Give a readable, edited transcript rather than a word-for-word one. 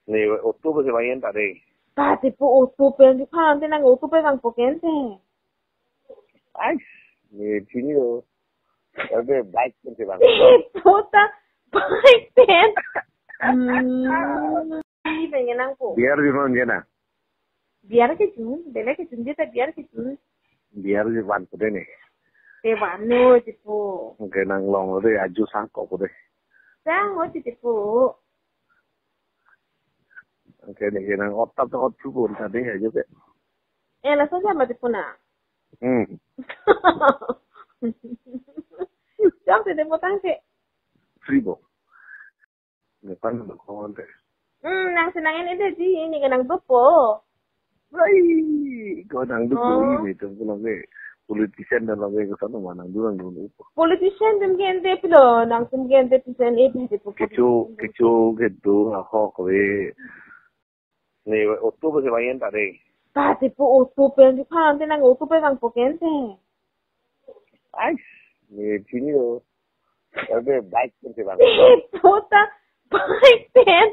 Nih, oktober se vayan tadi. Bah, tipo oktober di pan tenang oktober bang pokente. Ay, nih sini lo. Tapi baik pun se van. Puta, baik pen. Pengen aku. Biar di mana jana? Biar ke Jun, bela ke Jun dia biar ke Jun. Biar di van pun nih. Wano tipo. Mungkin nang long itu aju sangkok pun. Sang ho tipo. Mungkin nih nang otak tuh otak pun tadi aja deh. Lah sama tipo na. Jam te demo tangke. Fribo. Depan ada kawan deh. Nang senangin itu di ini kan nang dopo. Ay, kau nang dulu ini tuh pulang ke politician dan lagi ke sana mana dulu. Politician dem gente pilo nang sem gente pisen tipo. Kecu gitu aku kowe. Nih, oktober se vayan tadi. Bah, tipo oktober di pan tenang oktober bang pokente. Ay, nih sini lo. Tapi baik pun se van. Puta, baik pen.